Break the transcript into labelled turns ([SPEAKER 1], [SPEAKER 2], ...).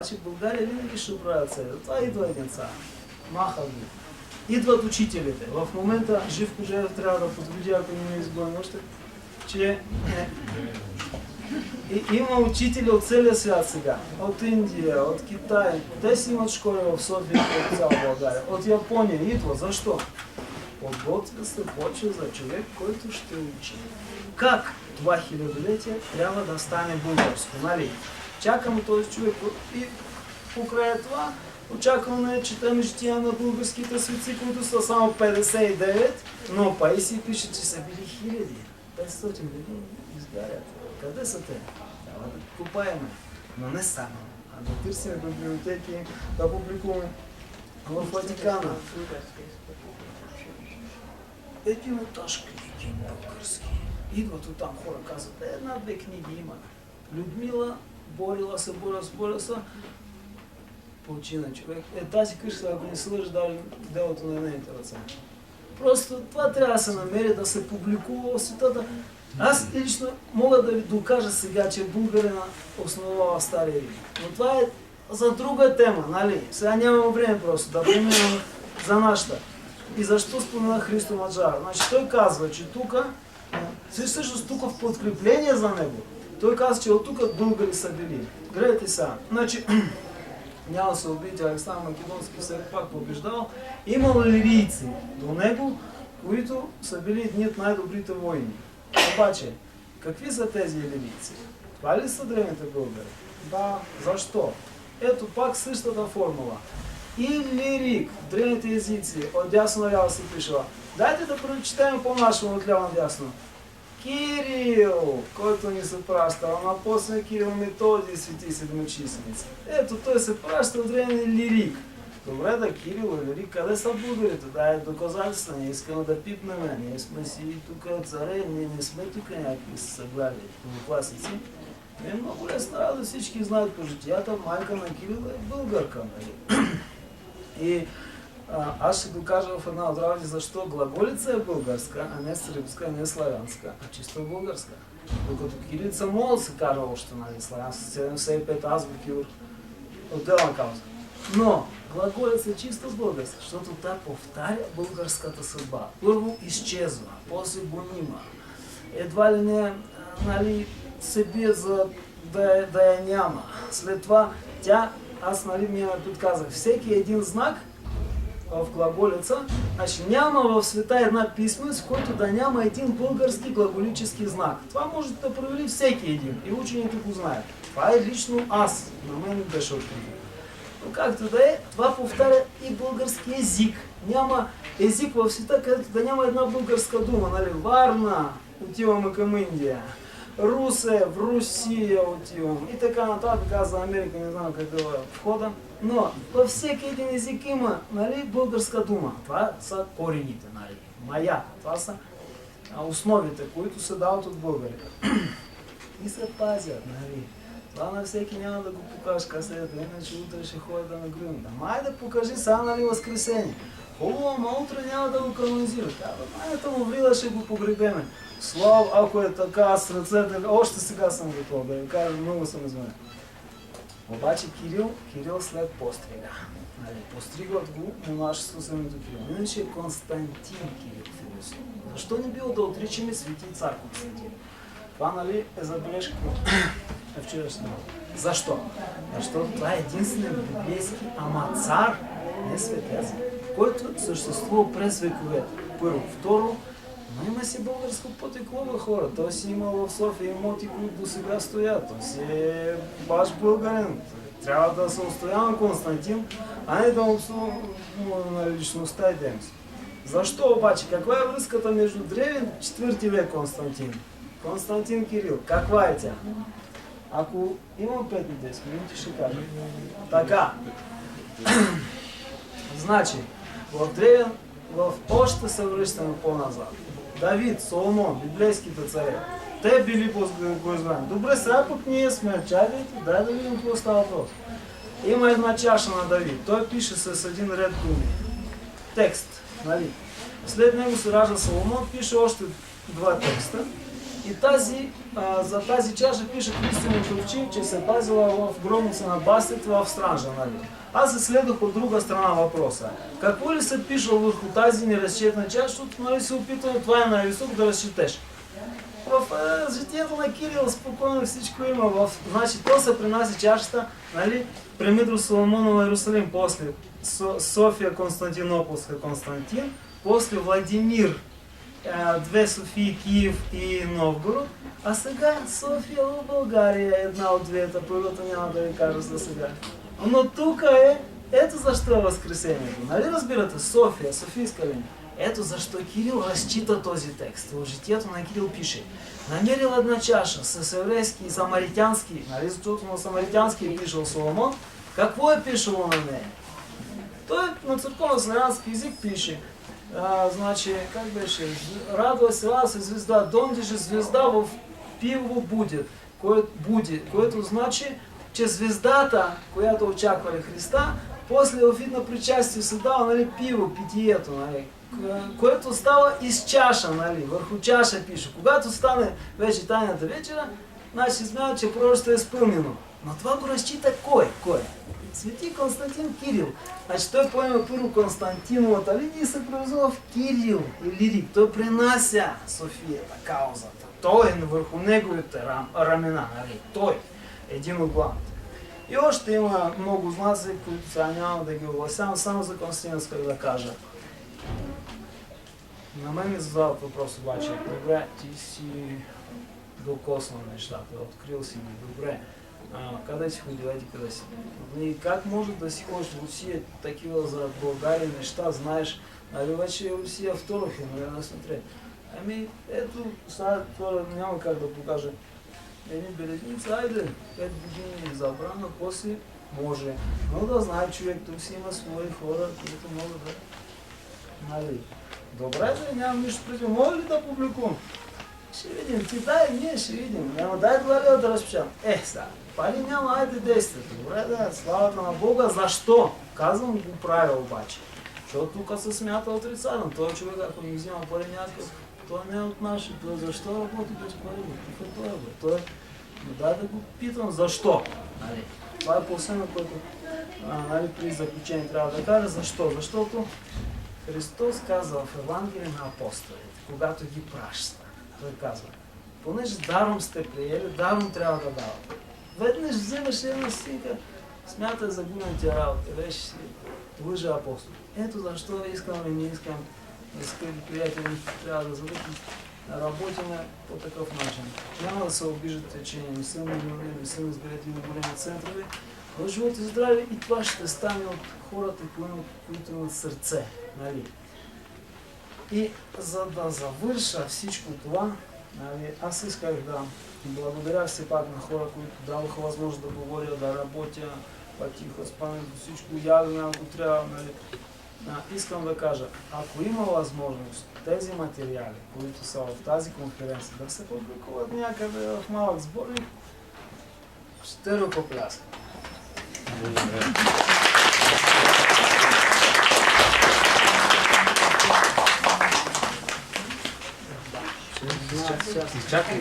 [SPEAKER 1] Значи България винаги ще оправят себе. Това идва един цар. Маха ги. Идват учителите. В момента Живко Жеев трябва да потвърди, ако не ме изгони още, че има учители от целия свят сега. От Индия, от Китай. Те си имат школи в София и в цяла България. От Япония идва. Защо? Подготвя се почва за човек, който ще учи. Как това хилядолетие трябва да стане българско, нали? Чакаме този човек и покрай това очакваме, четем жития на българските светци, които са само 59, но Паисий пише, че са били хиляди. 500 години изгарят. Къде са те? Трябва да копаеме. Но не само, а да търсим библиотеки, да публикуваме в Ватикана. Един етаж книги български. Идват оттам хора, казват, една-две книги има. Людмила борила се, почина човек. Тази къща, ако не се лъжи, дали делото на нейните ръце. Просто това трябва да се намери, да се публикува в светата. Аз лично мога да ви докажа сега, че българина основава Стария Рим. Но това е за друга тема, нали? Сега нямам време просто да преминем за нашата. И защо спомена Христо Маджар? Значи той казва, че тук, всъщност тук в подкрепление за него, той казва, че от тук българи са били. Гледайте сега. Значи, няма да се обидите, Александър Македонски все пак побеждал. Имало лирийци до него, които са били едни от най-добрите войни. Обаче, какви са тези лирийци? Това ли са древните българи? Да. Защо? Ето пак същата формула. И лирик, древните езици, от дясно наляво се пишела. Дайте да прочетем по-нашему от ляво надясно. Кирил, който ни се праща, ама после Кирил Методий, свети седмочисленици. Ето, той се праща от древен лирик. Добре, да, Кирил и лирик, къде са българите? Дай доказателства, не искаме да пипнем, ние сме си тук царе, ние не сме тук някакви съглави, класици. Не е много лесна да всички знаят по житията, майка на Кирил е българка, нали? И аз ще докажа в една от работи защо глаголица е българска, а не сръбска, а не славянска, а чисто българска. Докато кирилица може да се каже още, нали, славянска, 75 азбуки отделна кауза. Но глаголица е чисто българска, защото тя повтаря българската съдба. Първо изчезва, после гонима. Едва ли не, нали, се бие за да я няма. След това тя, аз, нали, ми подказах, всеки един знак в глаголица, значи няма в света една писменост, в който да няма един български глаголически знак. Това може да провери всеки един и учените го знаят. Това е лично аз, на мен беше открито. Но както да е, това повтаря и български език. Няма език в света, където да няма една българска дума. Нали? Варна, отиваме към Индия. Русе, в Русия отивам и така нататък. Аз за Америка не знам какъв е входа. Но във всеки един език има, нали, българска дума. Това са корените, нали, мая. Това са основите, които се дават от българите. И се пазят, нали. Това на всеки няма да го покажеш касета, иначе утре ще ходя да нагръвим. Май да покажи сега, нали, Възкресение. Хубаво, ама утре няма да го канонизират. Майната му врила ще го погребеме. Слава, ако е така, аз с ръцете, още сега съм готов, да ви кажа, много съм извън. Обаче Кирил след пострига. Нали, постригват го монашество самото Кирил. Иначе е Константин Кирил философ. Защо не било да отричаме свети цар Константин? Това, нали, е забележка на вчерашния. Защо? Защото това е единствен библейски, ама цар, не светец, който съществува през векове. Първо. Второ, но има си българско потекло на хора. Той си има в София имоти, които до сега стоят. Той си е баш българин. Трябва да се устоява Константин, а не да му на личността и дейност. Защо обаче? Каква е връзката между древен 4 век Константин? Константин Кирил. Каква е тя? Ако имам 5-10 минути, ще кажа. Така. Значи, в древен, още се връщаме по-назад. Давид, Соломон, библейските царе, те били богоизбрани. Добре, сега пък ние сме чакайте, дай да видим какво става въпрос. Има една чаша на Давид, той пише с един ред думи. Текст, нали? След него се ражда Соломон, пише още 2 текста И за тази чаша пише Кристиан Топчи, че се пазила в гробница на бастите в Странджа. Нали? Аз изследвах от друга страна въпроса. Какво ли се пишело върху тази неразчетна чаша, защото нали, се опитвам това е най-високо да разчетеш. В житието на Кирил спокойно всичко има. Значи то се принася чашата, нали, при Митро Соломонова Иерусалим, после София Константинополска Константин, после Владимир, две Софии, Киев и Новгород, а сега София в България е една от двете, първата няма да ви кажа за сега. Но тук ето защо е Възкресението. Нали разбирате, София, Софийска линия. Ето защо Кирил разчита този текст. В житието на Кирил пише: намерил една чаша с еврейски и самаритянски, нали, защото на самаритянски е пишел Соломон. Какво е пишело на нея? Той на църковно-славянски език пише, значи, как беше, радва се звезда, дондиже звезда в пиво което значи, че звездата, която очаквали Христа, после в видно причастие се дава, нали, пиво, питието, нали, което става из чаша, нали, върху чаша пише. Когато стане вече тайната вечера, значи смята, че пророчеството е изпълнено. Но това го разчита кой? Свети Константин Кирил. Значи той поема първо Константиновата линия и се превзува в Кирил и Лирик. Той принася Софията, каузата. Той е върху неговите ramена, нали? Той е един от главните. И още има много знаци, които сега няма да ги огласявам, само за Константин исках да кажа. На мен ми задават въпрос обаче. Добре, ти си докоснал нещата, открил си ги, добре. Къде си ходил, къде си? И как може да си ходиш в Русия такива за България неща, знаеш, нали вече Русия второ нали, нас на трет. Ами, ето, сега това няма как да покажа. Едни белезници, айде, 5 години забрана, после може. Но да знае човек, тук си има свои хора, които могат да... Нали, добре, да нямам нищо против. Може ли да публикувам? Ще видим, ти дай, ние ще видим. Няма дай $2 да разпечатам. Сега, пали няма, айде действието. Добре, да, славата на Бога. Защо? Казвам го правя обаче. Защото тук се смята отрицателно. Той човек, ако не взима пари някакъв, той не е от наши. Той защо работи без пари? Той дай да го питам защо. Нали? Това е последно, което нали, при заключение трябва да кажа. Защо? Защото Христос казва в Евангелие на апостолите, когато ги праща. Той казва, понеже даром сте приели, даром трябва да давате. Веднъж вземаш една синка, смятай за губените работи, вече си лъжа апостол. Ето защо искам и не искам, скъпи приятели, трябва да работим по такъв начин. Няма да се обиждате, че не са милионери, не са избиратели на големи центрове, но живот и здраве и това ще стане от хората, които имат сърце. Нали? И за да завърша всичко това, нали, аз исках да благодаря все пак на хора, които дадоха възможност да говоря, да работя, тихо, спомням до всичко, ядем, ако трябва. Нали. Искам да кажа, ако има възможност тези материали, които са в тази конференция, да се публикуват някъде в малък сборник, ще ръкопляскам. Изчакай.